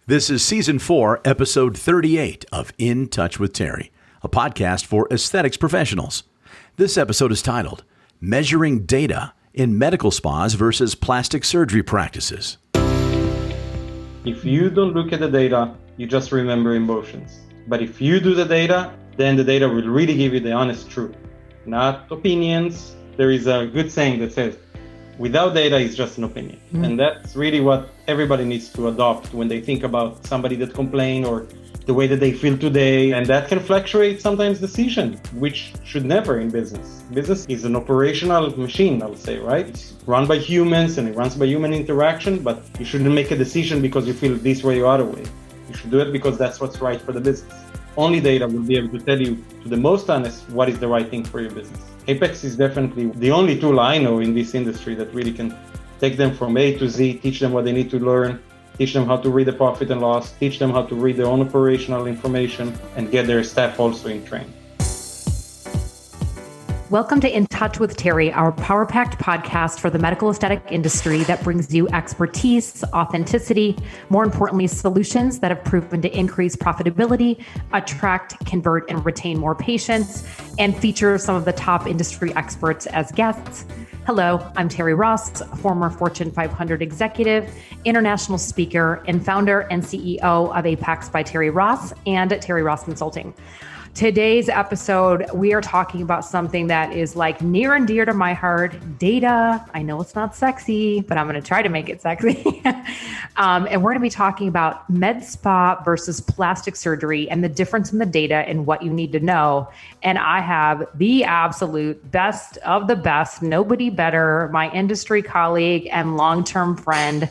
This is Season 4, Episode 38 of In Touch with Terry, a podcast for aesthetics professionals. This episode is titled, Measuring Data in Medical Spas versus Plastic Surgery Practices. If you don't look at the data, you just remember emotions. But if you do the data, then the data will really give you the honest truth, not opinions. There is a good saying that says, without data is just an opinion. And that's really what everybody needs to adopt when they think about somebody that complained or the way that they feel today. And that can fluctuate sometimes decision, which should never in business. Business is an operational machine, I would say, right? It's run by humans and it runs by human interaction, but you shouldn't make a decision because you feel this way or other way. You should do it because that's what's right for the business. Only data will be able to tell you to the most honest what is the right thing for your business. Apex is definitely the only tool I know in this industry that really can take them from A to Z, teach them what they need to learn, teach them how to read the profit and loss, teach them how to read their own operational information, and get their staff also in training. Welcome to In Touch with Terry, our power-packed podcast for the medical aesthetic industry that brings you expertise, authenticity, more importantly, solutions that have proven to increase profitability, attract, convert, and retain more patients, and feature some of the top industry experts as guests. Hello, I'm Terry Ross, former Fortune 500 executive, international speaker, and founder and CEO of Apex by Terry Ross and Terry Ross Consulting. Today's episode, we are talking about something that is like near and dear to my heart, data. I know it's not sexy, but I'm going to try to make it sexy. And we're going to be talking about med spa versus plastic surgery and the difference in the data and what you need to know. And I have the absolute best of the best, nobody better, my industry colleague and long-term friend,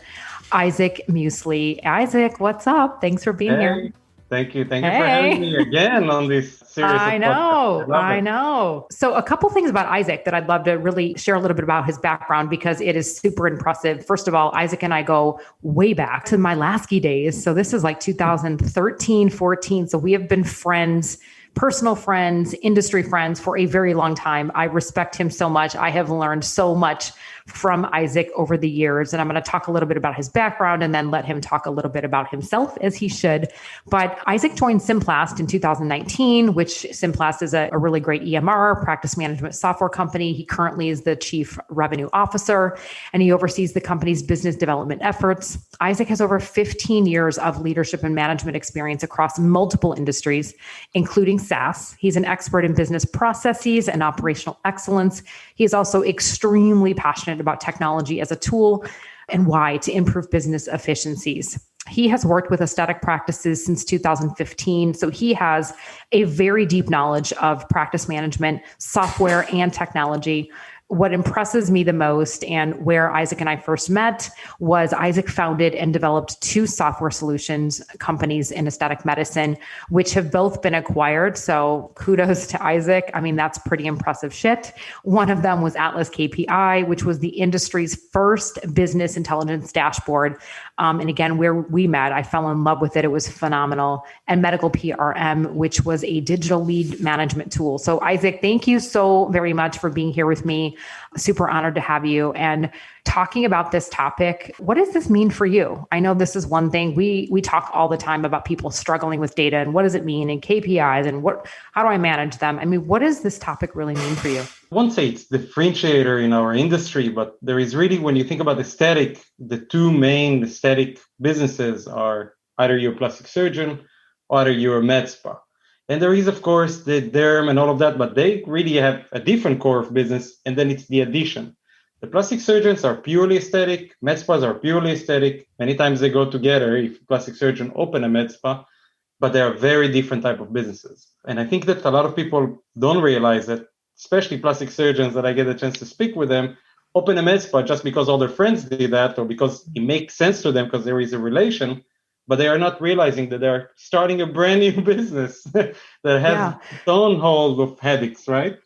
Isaac Muesli. Isaac, what's up? Thanks for being here. Thank you. Thank you for having me again on this series. I know. So a couple things about Isaac that I'd love to really share a little bit about his background because it is super impressive. First of all, Isaac and I go way back to my Lasky days. So this is like 2013, 14. So we have been friends, personal friends, industry friends for a very long time. I respect him so much. I have learned so much from Isaac over the years. And I'm going to talk a little bit about his background and then let him talk a little bit about himself as he should. But Isaac joined Simplast in 2019, which Simplast is a really great EMR, practice management software company. He currently is the chief revenue officer and he oversees the company's business development efforts. Isaac has over 15 years of leadership and management experience across multiple industries, including SaaS. He's an expert in business processes and operational excellence. He is also extremely passionate about technology as a tool and why to improve business efficiencies. He has worked with aesthetic practices since 2015, so he has a very deep knowledge of practice management, software, and technology. What impresses me the most and where Isaac and I first met was Isaac founded and developed two software solutions companies in aesthetic medicine, which have both been acquired. So kudos to Isaac. I mean, that's pretty impressive shit. One of them was Atlas KPI, which was the industry's first business intelligence dashboard. And again, where we met, I fell in love with it. It was phenomenal. And Medical PRM, which was a digital lead management tool. So Isaac, thank you so very much for being here with me. Super honored to have you and talking about this topic. What does this mean for you? I know this is one thing we talk all the time about people struggling with data and what does it mean and KPIs and how do I manage them? I mean, what does this topic really mean for you? I won't say it's differentiator in our industry, but there is really, when you think about aesthetic, the two main aesthetic businesses are either you're a plastic surgeon or either you're a med spa. And there is, of course, the derm and all of that, but they really have a different core of business. And then it's the addition. The plastic surgeons are purely aesthetic. Med spas are purely aesthetic. Many times they go together if a plastic surgeon open a med spa, but they are very different type of businesses. And I think that a lot of people don't realize that, especially plastic surgeons that I get a chance to speak with them, open a med spa just because all their friends did that or because it makes sense to them because there is a relation. But they are not realizing that they're starting a brand new business that has its own hold of headaches, right?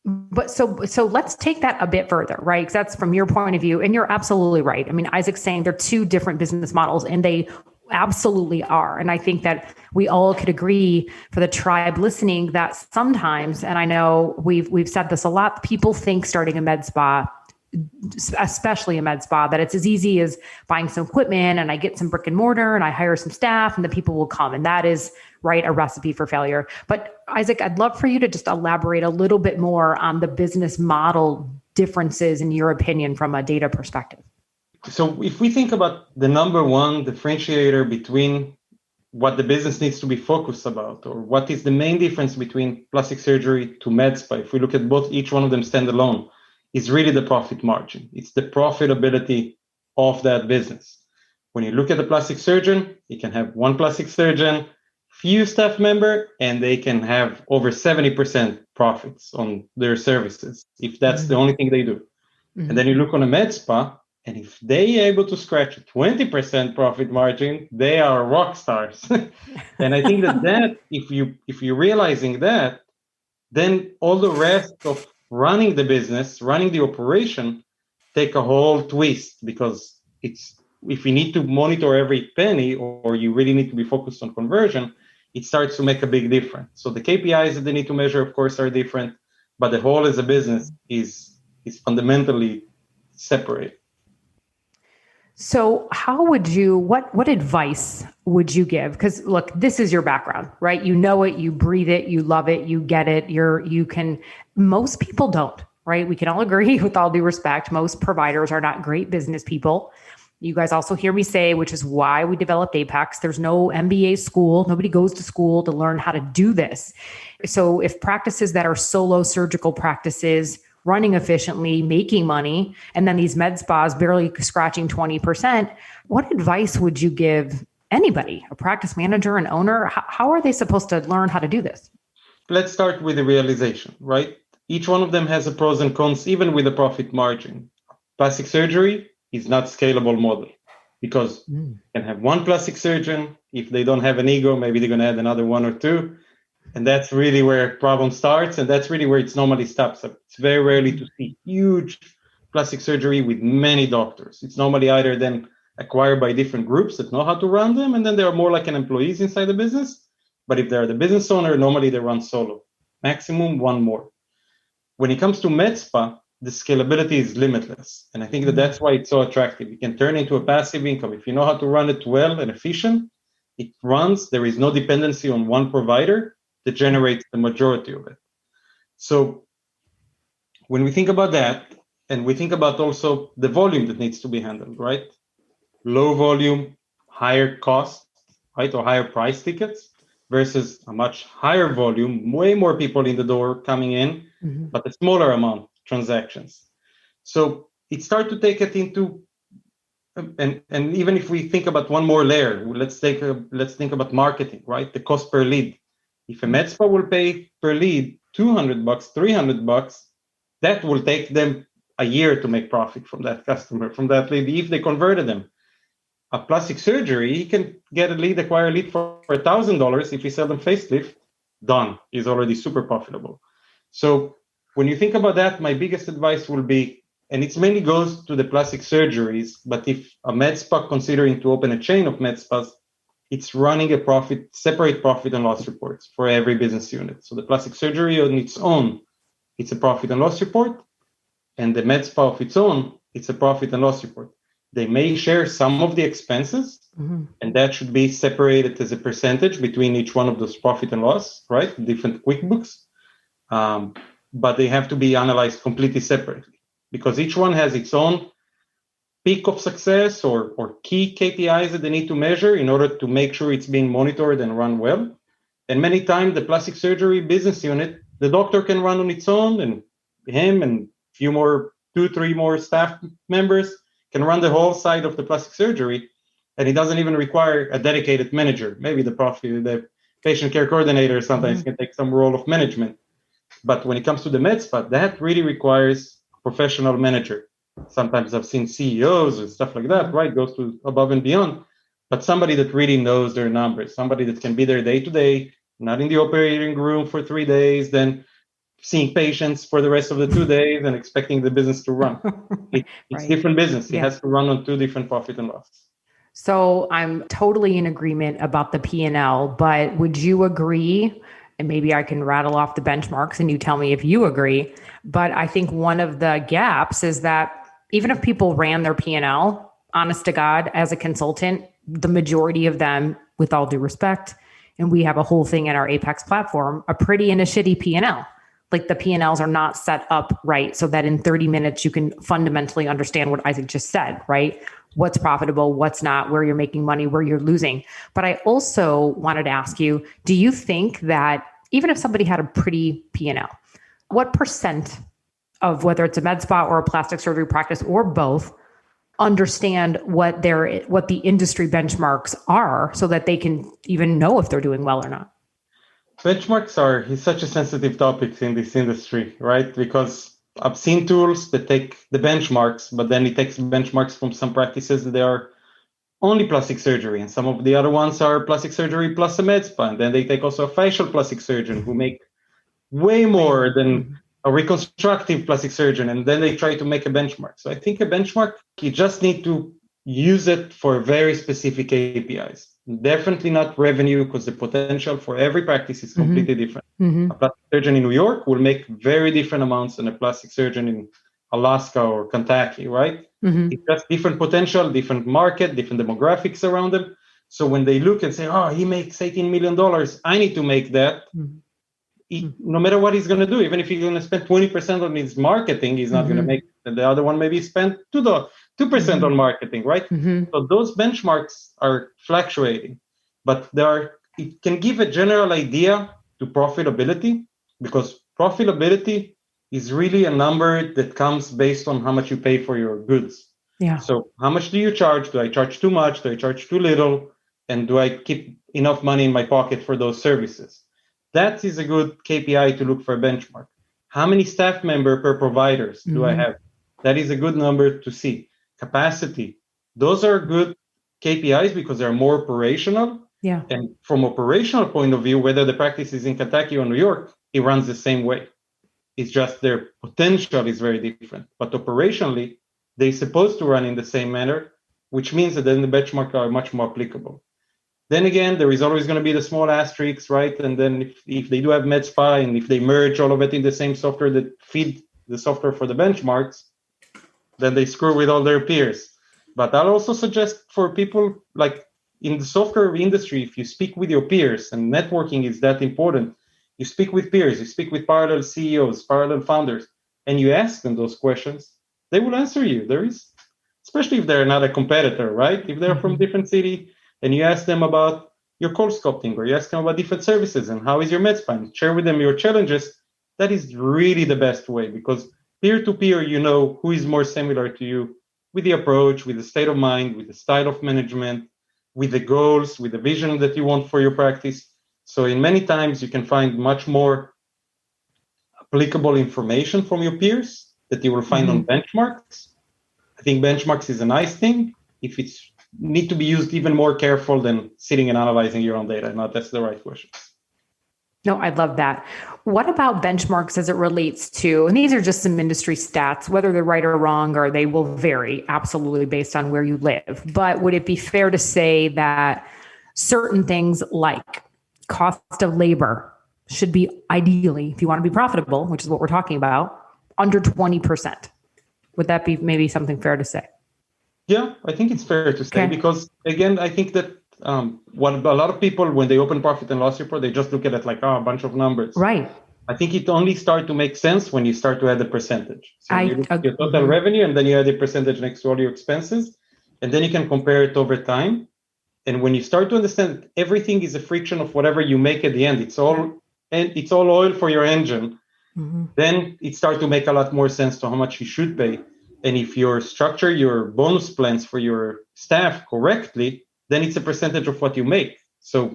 But so let's take that a bit further, right? Because that's from your point of view, and you're absolutely right. I mean, Isaac's saying they're two different business models, and they absolutely are. And I think that we all could agree for the tribe listening that sometimes, and I know we've said this a lot, people think starting a med spa especially a med spa, that it's as easy as buying some equipment and I get some brick and mortar and I hire some staff and the people will come. And that is, right, a recipe for failure. But Isaac, I'd love for you to just elaborate a little bit more on the business model differences in your opinion from a data perspective. So if we think about the number one differentiator between what the business needs to be focused about, or what is the main difference between plastic surgery to med spa, if we look at both, each one of them standalone, is really the profit margin. It's the profitability of that business. When you look at the plastic surgeon, he can have one plastic surgeon, few staff member, and they can have over 70% profits on their services, if that's the only thing they do. And then you look on a med spa, and if they able to scratch a 20% profit margin, they are rock stars. And I think that if you're realizing that, then all the rest of running the business, running the operation, take a whole twist, because it's, if you need to monitor every penny, or you really need to be focused on conversion, it starts to make a big difference. So the KPIs that they need to measure, of course, are different, but the whole as a business is fundamentally separate. So how would you, what advice would you give? Because look, this is your background, right? You know it, you breathe it, you love it, you get it. Most people don't, right? We can all agree, with all due respect, most providers are not great business people. You guys also hear me say, which is why we developed Apex, there's no MBA school. Nobody goes to school to learn how to do this. So if practices that are solo surgical practices, running efficiently, making money, and then these med spas barely scratching 20%, what advice would you give anybody, a practice manager, an owner? How are they supposed to learn how to do this? Let's start with the realization, right? Each one of them has a pros and cons, even with a profit margin. Plastic surgery is not scalable model, because you can have one plastic surgeon. If they don't have an ego, maybe they're going to add another one or two. And that's really where problem starts. And that's really where it's normally stops. It's very rarely to see huge plastic surgery with many doctors. It's normally either then acquired by different groups that know how to run them, and then they are more like an employees inside the business. But if they're the business owner, normally they run solo, maximum one more. When it comes to med spa, the scalability is limitless. And I think that that's why it's so attractive. You can turn into a passive income. If you know how to run it well and efficient, it runs. There is no dependency on one provider that generates the majority of it. So when we think about that, and we think about also the volume that needs to be handled, right? Low volume, higher cost, right? Or higher price tickets versus a much higher volume, way more people in the door coming in, but a smaller amount of transactions. So it starts to take it into, and even if we think about one more layer, let's think about marketing, right? The cost per lead. If a med spa will pay per lead $200, $300, that will take them a year to make profit from that customer, from that lead, if they converted them. A plastic surgery, he can get acquire a lead for $1,000. If he sell them facelift, done. He's already super profitable. So when you think about that, my biggest advice will be, and it mainly goes to the plastic surgeries, but if a med spa considering to open a chain of med spas, it's running a separate profit and loss reports for every business unit. So the plastic surgery on its own, it's a profit and loss report. And the med spa of its own, it's a profit and loss report. They may share some of the expenses, and that should be separated as a percentage between each one of those profit and loss, right? Different QuickBooks. But they have to be analyzed completely separately, because each one has its own peak of success or key KPIs that they need to measure in order to make sure it's being monitored and run well. And many times the plastic surgery business unit, the doctor can run on its own, and him and few more, 2-3 more staff members can run the whole side of the plastic surgery, and it doesn't even require a dedicated manager. Maybe the patient care coordinator sometimes can take some role of management. But when it comes to the med spa, that really requires a professional manager. Sometimes I've seen CEOs and stuff like that, right? Goes to above and beyond, but somebody that really knows their numbers, somebody that can be there day to day, not in the operating room for 3 days, then seeing patients for the rest of the 2 days and expecting the business to run. It's right. Different business. It has to run on 2 different profit and loss. So I'm totally in agreement about the P&L, but would you agree, and maybe I can rattle off the benchmarks and you tell me if you agree, but I think one of the gaps is that even if people ran their P&L, honest to God, as a consultant, the majority of them, with all due respect, and we have a whole thing in our Apex platform, a pretty and a shitty P&L. Like the P&Ls are not set up right so that in 30 minutes you can fundamentally understand what Isaac just said, right? What's profitable, what's not, where you're making money, where you're losing. But I also wanted to ask you, do you think that even if somebody had a pretty P&L, what percent of whether it's a med spa or a plastic surgery practice or both understand what the industry benchmarks are so that they can even know if they're doing well or not? Benchmarks is such a sensitive topic in this industry, right? Because I've seen tools that take the benchmarks, but then it takes benchmarks from some practices that they are only plastic surgery, and some of the other ones are plastic surgery plus a med spa. And then they take also a facial plastic surgeon who make way more than a reconstructive plastic surgeon, and then they try to make a benchmark. So I think a benchmark, you just need to use it for very specific KPIs. Definitely not revenue, because the potential for every practice is completely different. A plastic surgeon in New York will make very different amounts than a plastic surgeon in Alaska or Kentucky, right? It's just different potential, different market, different demographics around them. So when they look and say, oh, he makes $18 million, I need to make that. No matter what he's going to do, even if he's going to spend 20% on his marketing, he's not going to make it. And the other one maybe spend 2% on marketing, right? So those benchmarks are fluctuating, but it can give a general idea to profitability, because profitability is really a number that comes based on how much you pay for your goods. Yeah. So how much do you charge? Do I charge too much? Do I charge too little? And do I keep enough money in my pocket for those services? That is a good KPI to look for a benchmark. How many staff member per providers do I have? That is a good number to see. Capacity. Those are good KPIs because they're more operational. Yeah. And from operational point of view, whether the practice is in Kentucky or New York, it runs the same way. It's just their potential is very different. But operationally, they're supposed to run in the same manner, which means that then the benchmarks are much more applicable. Then again, there is always going to be the small asterisks, right? And then if they do have med spa and if they merge all of it in the same software that feed the software for the benchmarks, then they screw with all their peers. But I'll also suggest for people like in the software industry, if you speak with your peers, and networking is that important, you speak with peers, you speak with parallel CEOs, parallel founders, and you ask them those questions, they will answer you. There is, especially if they're not a competitor, right? If they're from different city, and you ask them about your cold sculpting, or you ask them about different services and how is your med spa, share with them your challenges, that is really the best way, because peer-to-peer, you know who is more similar to you with the approach, with the state of mind, with the style of management, with the goals, with the vision that you want for your practice. So in many times, you can find much more applicable information from your peers that you will find on benchmarks. I think benchmarks is a nice thing. If it's need to be used even more careful than sitting and analyzing your own data. No, that's the right question. No, I love that. What about benchmarks as it relates to, and these are just some industry stats, whether they're right or wrong, or they will vary absolutely based on where you live. But would it be fair to say that certain things like cost of labor should be ideally, if you want to be profitable, which is what we're talking about, under 20%? Would that be maybe something fair to say? Yeah, I think it's fair to say, because again, I think that what a lot of people, when they open profit and loss report, they just look at it like, a bunch of numbers. Right. I think it only starts to make sense when you start to add the percentage. So you look at your total revenue, and then you add the percentage next to all your expenses, and then you can compare it over time. And when you start to understand that everything is a friction of whatever you make at the end, it's all oil for your engine, then it starts to make a lot more sense to how much you should pay. And if you structure your bonus plans for your staff correctly, then it's a percentage of what you make. So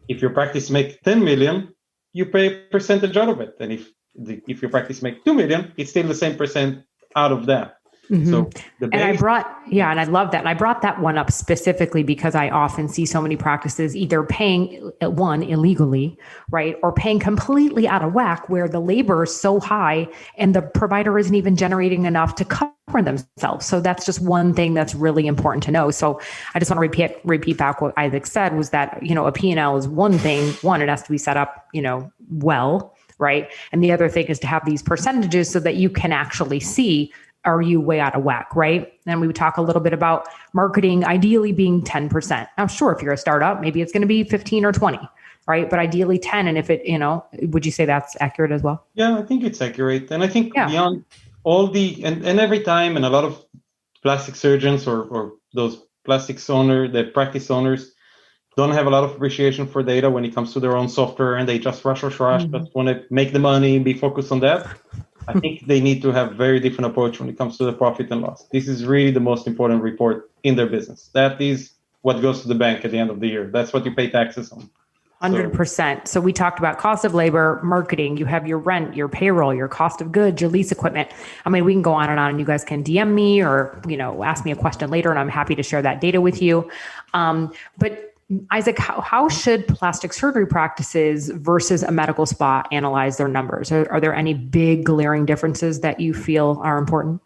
if your practice make 10 million, you pay a percentage out of it. And if your practice make 2 million, it's still the same percent out of that. So I love that. And I brought that one up specifically because I often see so many practices either paying illegally, right? Or paying completely out of whack where the labor is so high and the provider isn't even generating enough to cover themselves. So that's just one thing that's really important to know. So I just want to repeat back what Isaac said was that, a P&L is one thing. One, it has to be set up, well, right? And the other thing is to have these percentages so that you can actually see are you way out of whack, right? And we would talk a little bit about marketing ideally being 10%. Now, sure, if you're a startup, maybe it's going to be 15 or 20, right? But ideally 10. And if it, would you say that's accurate as well? Yeah, I think it's accurate. And I think beyond all and every time, and a lot of plastic surgeons or those the practice owners don't have a lot of appreciation for data when it comes to their own software, and they just rush, just want to make the money, be focused on that. I think they need to have very different approach when it comes to the profit and loss. This is really the most important report in their business. That is what goes to the bank at the end of the year. That's what you pay taxes on. 100%. So we talked about cost of labor, marketing, you have your rent, your payroll, your cost of goods, your lease equipment. I mean, we can go on, and you guys can DM me or, ask me a question later, and I'm happy to share that data with you. But Isaac, how should plastic surgery practices versus a medical spa analyze their numbers? Are there any big glaring differences that you feel are important?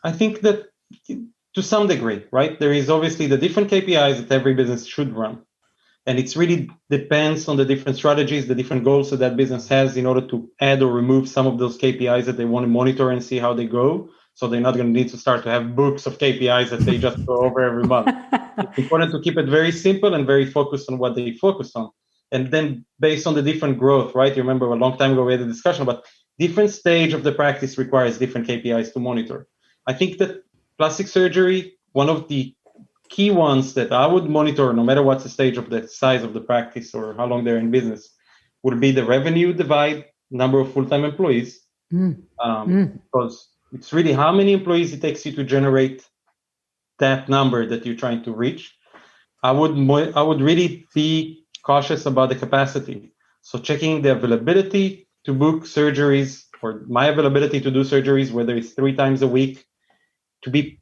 I think that to some degree, right? There is obviously the different KPIs that every business should run. And it's really depends on the different strategies, the different goals that business has in order to add or remove some of those KPIs that they want to monitor and see how they go. So they're not going to need to start to have books of KPIs that they just go over every month. It's important to keep it very simple and very focused on what they focus on. And then based on the different growth, right? You remember a long time ago we had a discussion about different stage of the practice requires different KPIs to monitor. I think that plastic surgery, one of the key ones that I would monitor, no matter what's the stage of the size of the practice or how long they're in business, would be the revenue divide number of full-time employees. Because it's really how many employees it takes you to generate that number that you're trying to reach. I would really be cautious about the capacity. So checking the availability to book surgeries or my availability to do surgeries, whether it's 3 times a week, to be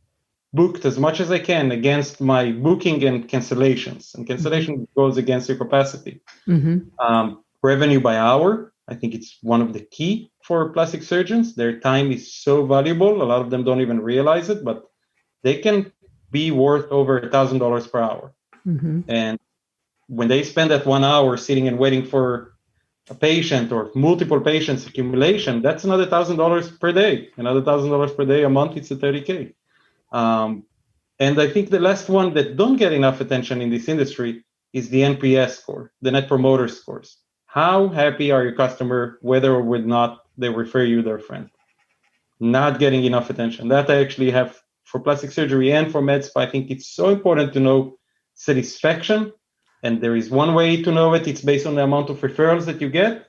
booked as much as I can against my booking and cancellations. And cancellation goes against your capacity. Revenue by hour, I think it's one of the key for plastic surgeons. Their time is so valuable. A lot of them don't even realize it, but they can be worth over $1,000 per hour. And when they spend that 1 hour sitting and waiting for a patient or multiple patients accumulation, that's another $1,000 per day. Another $1,000 per day a month, it's a $30K. And I think the last one that don't get enough attention in this industry is the NPS score, the Net Promoter Scores. How happy are your customer, whether or not they refer you their friend? Not getting enough attention. That I actually have for plastic surgery and for med spa. I think it's so important to know satisfaction. And there is one way to know it. It's based on the amount of referrals that you get.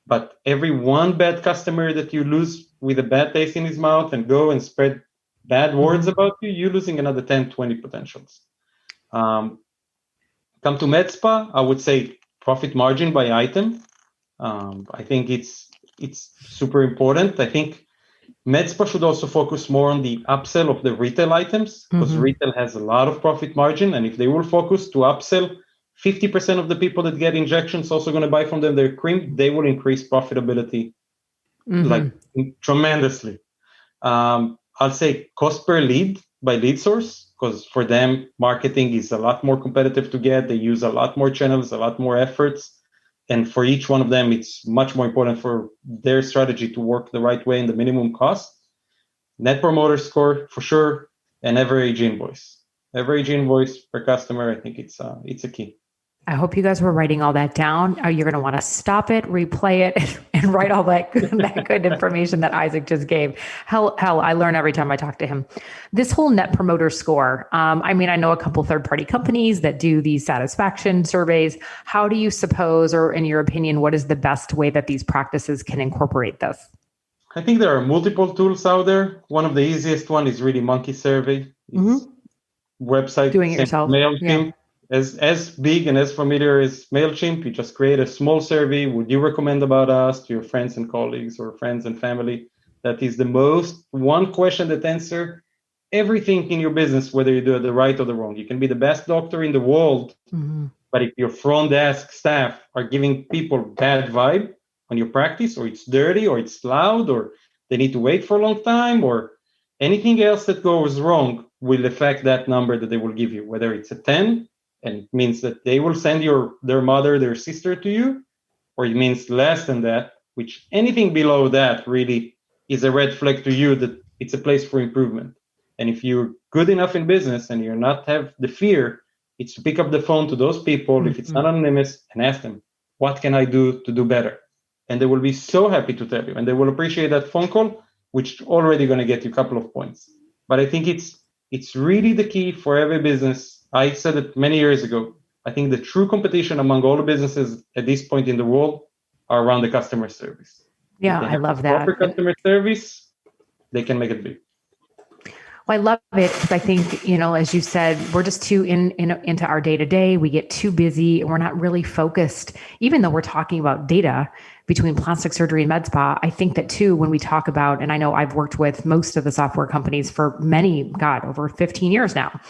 But every one bad customer that you lose with a bad taste in his mouth and go and spread bad words about you, you're losing another 10, 20 potentials. Come to med spa, I would say profit margin by item. I think it's super important. I think med spa should also focus more on the upsell of the retail items, because retail has a lot of profit margin. And if they will focus to upsell 50% of the people that get injections also going to buy from them their cream, they will increase profitability like tremendously. I'll say cost per lead by lead source, because for them, marketing is a lot more competitive to get. They use a lot more channels, a lot more efforts. And for each one of them, it's much more important for their strategy to work the right way in the minimum cost. Net Promoter Score, for sure, and average invoice. Average invoice per customer, I think it's a key. I hope you guys were writing all that down. You're going to want to stop it, replay it, and write all that good information that Isaac just gave. Hell, I learn every time I talk to him. This whole Net Promoter Score. I know a couple third-party companies that do these satisfaction surveys. How do you suppose, or in your opinion, what is the best way that these practices can incorporate this? I think there are multiple tools out there. One of the easiest one is really Monkey Survey. It's website. Doing it yourself. MailChimp. Yeah. As big and as familiar as MailChimp, you just create a small survey. Would you recommend about us to your friends and colleagues or friends and family? That is the most one question that answer everything in your business, whether you do it the right or the wrong. You can be the best doctor in the world, but if your front desk staff are giving people bad vibe on your practice, or it's dirty, or it's loud, or they need to wait for a long time, or anything else that goes wrong will affect that number that they will give you, whether it's a 10, and it means that they will send their mother, their sister to you, or it means less than that, which anything below that really is a red flag to you that it's a place for improvement. And if you're good enough in business and you're not have the fear, it's to pick up the phone to those people, if it's not anonymous, and ask them, what can I do to do better? And they will be so happy to tell you, and they will appreciate that phone call, which already going to get you a couple of points. But I think it's really the key for every business. I said it many years ago. I think the true competition among all the businesses at this point in the world are around the customer service. Yeah, I love that. Proper customer service, they can make it big. Well, I love it because I think, as you said, we're just too into our day to day. We get too busy and we're not really focused, even though we're talking about data between plastic surgery and med spa. I think that too, when we talk about, and I know I've worked with most of the software companies for over 15 years now.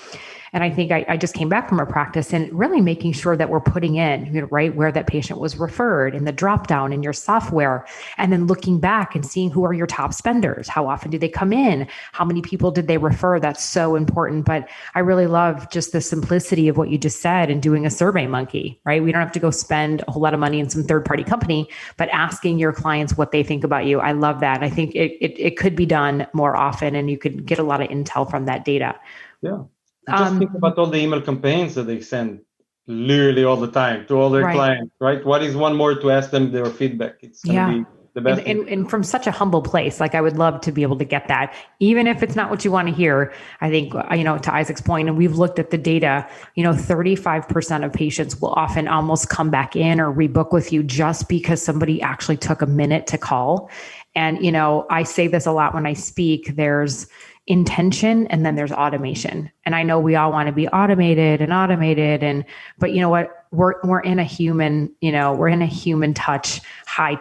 And I think I just came back from a practice and really making sure that we're putting in, right, where that patient was referred in the drop down in your software, and then looking back and seeing who are your top spenders. How often do they come in? How many people did they refer? That's so important. But I really love just the simplicity of what you just said and doing a Survey Monkey, right? We don't have to go spend a whole lot of money in some third-party company, but asking your clients what they think about you. I love that. I think it could be done more often, and you could get a lot of intel from that data. Yeah. Just think about all the email campaigns that they send literally all the time to all their clients, right? What is one more to ask them their feedback? It's going to be the best. And from such a humble place, like I would love to be able to get that, even if it's not what you want to hear. I think, to Isaac's point, and we've looked at the data, 35% of patients will often almost come back in or rebook with you just because somebody actually took a minute to call. And, I say this a lot when I speak, there's intention and then there's automation. And I know we all want to be automated, but you know what? We're in a human, we're in a human touch, high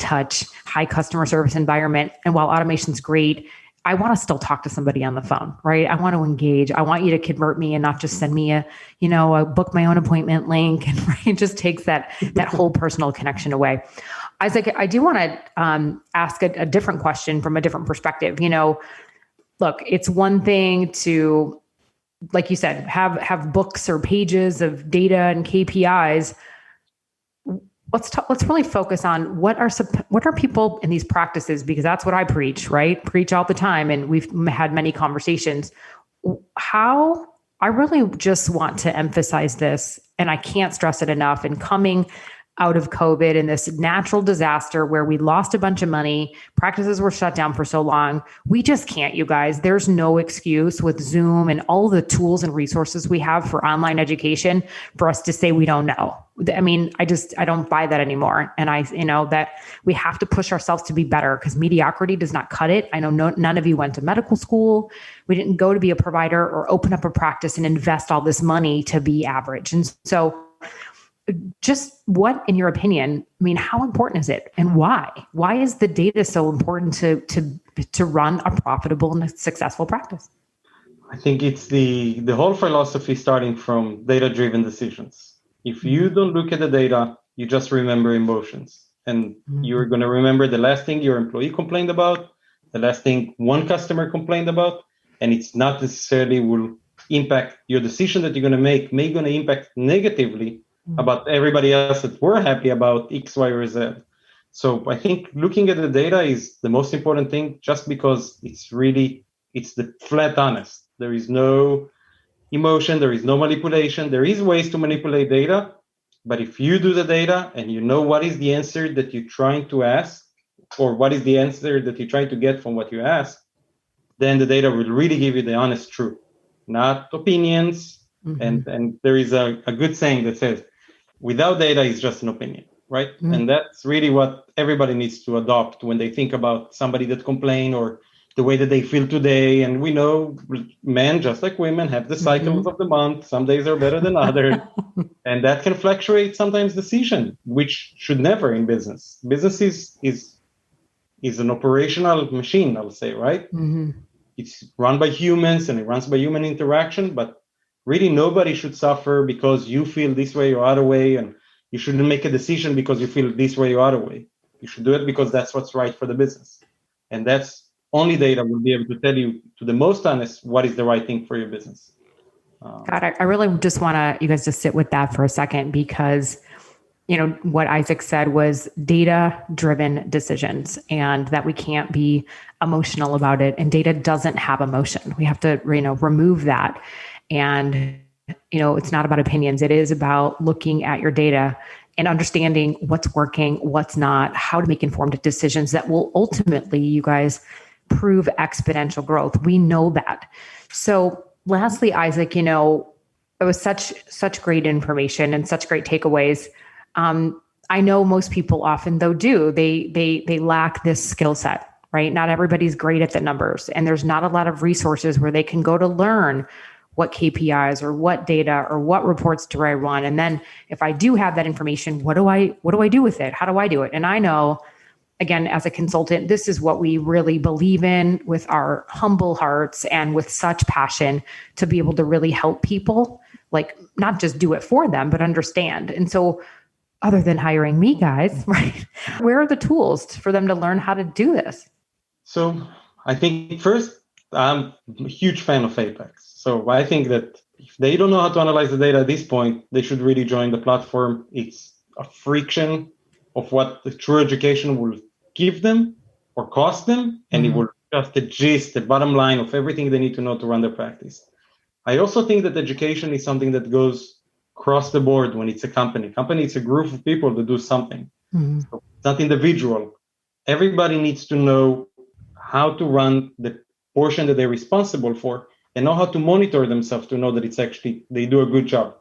customer service environment. And while automation's great, I want to still talk to somebody on the phone, right? I want to engage. I want you to convert me and not just send me a book my own appointment link, and it just takes that whole personal connection away. Isaac, I do want to ask a different question from a different perspective. Look, it's one thing to, like you said, have books or pages of data and KPIs. Let's really focus on what are people in these practices, because that's what I preach, right? Preach all the time, and we've had many conversations. How I really just want to emphasize this, and I can't stress it enough. And coming out of COVID and this natural disaster where we lost a bunch of money, practices were shut down for so long. We just can't, you guys. There's no excuse with Zoom and all the tools and resources we have for online education for us to say we don't know. I mean, I don't buy that anymore. And that we have to push ourselves to be better, because mediocrity does not cut it. I know none of you went to medical school. We didn't go to be a provider or open up a practice and invest all this money to be average. And so just what, in your opinion, how important is it, and why? Why is the data so important to run a profitable and a successful practice? I think it's the whole philosophy starting from data-driven decisions. If you don't look at the data, you just remember emotions, and you're going to remember the last thing your employee complained about, the last thing one customer complained about, and it's not necessarily will impact your decision that you're going to make, may going to impact negatively about everybody else that we're happy about X, Y, or Z. So I think looking at the data is the most important thing, just because it's the flat honest. There is no emotion, there is no manipulation. There is ways to manipulate data, but if you do the data and you know what is the answer that you're trying to ask, or what is the answer that you're trying to get from what you ask, then the data will really give you the honest truth, not opinions. And there is a good saying that says, without data is just an opinion, right? And that's really what everybody needs to adopt when they think about somebody that complain or the way that they feel today. And we know men, just like women, have the cycles of the month. Some days are better than others. And that can fluctuate sometimes decision, which should never in business. Business is an operational machine, I'll say, right? It's run by humans and it runs by human interaction, but really, nobody should suffer because you feel this way or other way, and you shouldn't make a decision because you feel this way or other way. You should do it because that's what's right for the business. And that's only data will be able to tell you, to the most honest, what is the right thing for your business. God, I really just want you guys to sit with that for a second, because, what Isaac said was data-driven decisions, and that we can't be emotional about it. And data doesn't have emotion. We have to, remove that. And, it's not about opinions. It is about looking at your data and understanding what's working, what's not, how to make informed decisions that will ultimately, you guys, prove exponential growth. We know that. So lastly, Isaac, it was such great information and such great takeaways. I know most people often though they lack this skill set, right? Not everybody's great at the numbers, and there's not a lot of resources where they can go to learn what KPIs or what data or what reports do I run. And then if I do have that information, what do I do with it? How do I do it? And I know, again, as a consultant, this is what we really believe in with our humble hearts and with such passion, to be able to really help people, like not just do it for them, but understand. And so other than hiring me, guys, right, where are the tools for them to learn how to do this? So I think first, I'm a huge fan of Apex. So I think that if they don't know how to analyze the data at this point, they should really join the platform. It's a friction of what the true education will give them or cost them, and it will just the gist, the bottom line of everything they need to know to run their practice. I also think that education is something that goes across the board when it's a company. Company, it's a group of people that do something. So it's not individual. Everybody needs to know how to run the portion that they're responsible for, and know how to monitor themselves to know that it's actually, they do a good job.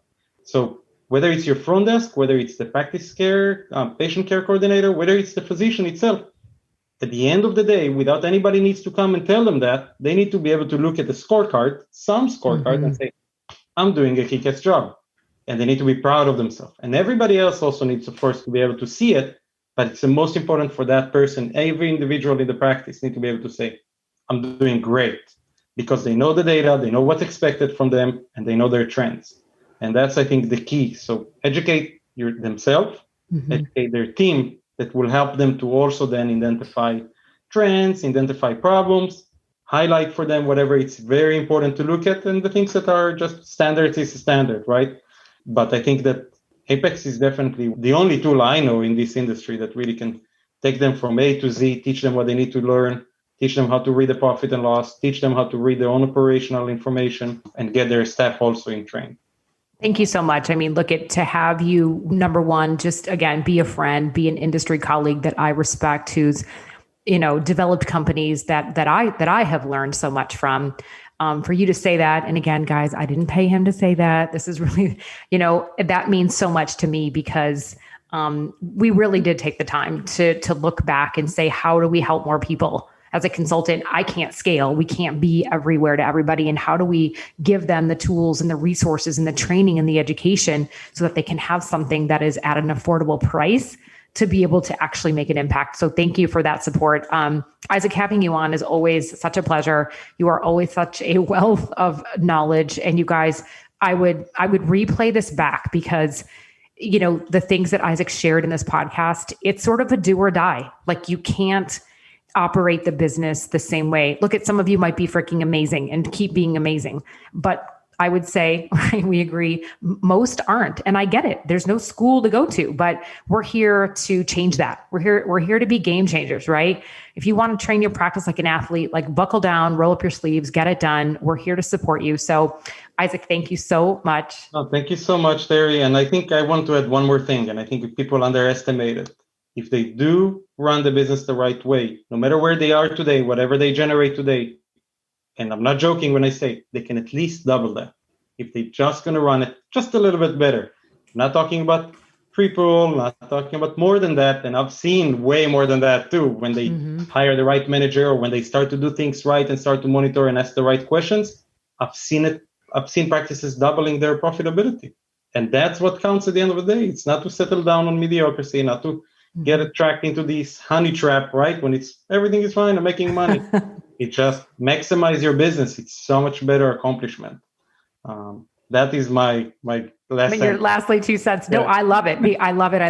So whether it's your front desk, whether it's the practice care, patient care coordinator, whether it's the physician itself, at the end of the day, without anybody needs to come and tell them that, they need to be able to look at the scorecard, and say, I'm doing a kick-ass job. And they need to be proud of themselves. And everybody else also needs, of course, to be able to see it, but it's the most important for that person. Every individual in the practice need to be able to say, I'm doing great, because they know the data, they know what's expected from them, and they know their trends. And that's, I think, the key. So educate themselves, educate their team, that will help them to also then identify trends, identify problems, highlight for them whatever it's very important to look at, and the things that are just standards is standard, right? But I think that Apex is definitely the only tool I know in this industry that really can take them from A to Z, teach them what they need to learn, teach them how to read the profit and loss, teach them how to read their own operational information, and get their staff also in train. Thank you so much. I mean, to have you, number one, just again, be a friend, be an industry colleague that I respect, who's, developed companies that I have learned so much from. For you to say that, and again, guys, I didn't pay him to say that. This is really, that means so much to me, because we really did take the time to look back and say, how do we help more people? As a consultant, I can't scale. We can't be everywhere to everybody. And how do we give them the tools and the resources and the training and the education so that they can have something that is at an affordable price to be able to actually make an impact? So thank you for that support. Isaac, having you on is always such a pleasure. You are always such a wealth of knowledge. And you guys, I would replay this back, because the things that Isaac shared in this podcast, it's sort of a do or die. Like, you can't operate the business the same way. Look, at some of you might be freaking amazing and keep being amazing, but I would say, right, we agree, most aren't. And I get it. There's no school to go to, but we're here to change that. We're here to be game changers, right? If you want to train your practice like an athlete, like buckle down, roll up your sleeves, get it done. We're here to support you. So Isaac, thank you so much. Oh, thank you so much, Terry. And I think I want to add one more thing. And I think if people underestimate it, if they do run the business the right way, no matter where they are today, whatever they generate today, and I'm not joking when I say they can at least double that if they're just going to run it just a little bit better. I'm not talking about triple, not talking about more than that. And I've seen way more than that too, when they hire the right manager, or when they start to do things right and start to monitor and ask the right questions. I've seen it. I've seen practices doubling their profitability. And that's what counts at the end of the day. It's not to settle down on mediocrity, not to get tracked into this honey trap, right? When everything is fine, I'm making money. It just maximize your business. It's so much better accomplishment. That is my last. Your lastly 2 cents. No, I love it. I love it.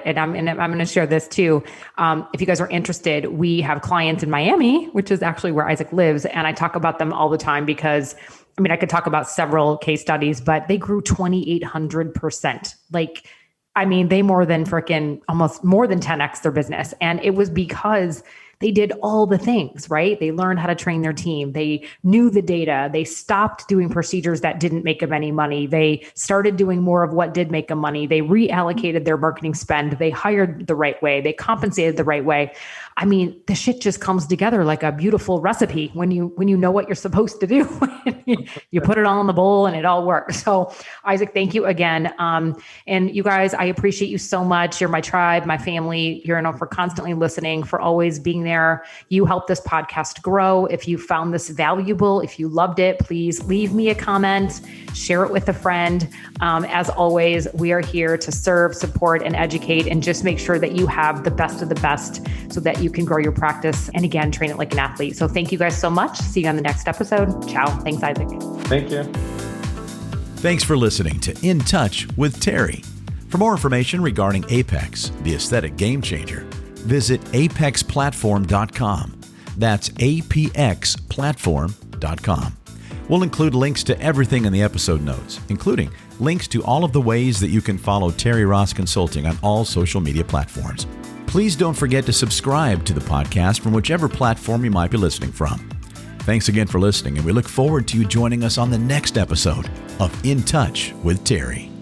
And I'm going to share this too. If you guys are interested, we have clients in Miami, which is actually where Isaac lives, and I talk about them all the time because, I could talk about several case studies, but they grew 2,800%. Like, I mean, they almost more than 10x their business. And it was because they did all the things, right? They learned how to train their team. They knew the data. They stopped doing procedures that didn't make them any money. They started doing more of what did make them money. They reallocated their marketing spend. They hired the right way. They compensated the right way. I mean, the shit just comes together like a beautiful recipe when you know what you're supposed to do. You put it all in the bowl and it all works. So Isaac, thank you again. And you guys, I appreciate you so much. You're my tribe, my family. You're for constantly listening, for always being there. You help this podcast grow. If you found this valuable, if you loved it, please leave me a comment, share it with a friend. As always, we are here to serve, support, and educate, and just make sure that you have the best of the best so that you can grow your practice and again, train it like an athlete. So thank you guys so much. See you on the next episode. Ciao. Thanks, Isaac. Thank you. Thanks for listening to In Touch with Terry. For more information regarding Apex, the aesthetic game changer, visit apexplatform.com. That's apexplatform.com. We'll include links to everything in the episode notes, including links to all of the ways that you can follow Terry Ross Consulting on all social media platforms. Please don't forget to subscribe to the podcast from whichever platform you might be listening from. Thanks again for listening, and we look forward to you joining us on the next episode of In Touch with Terry.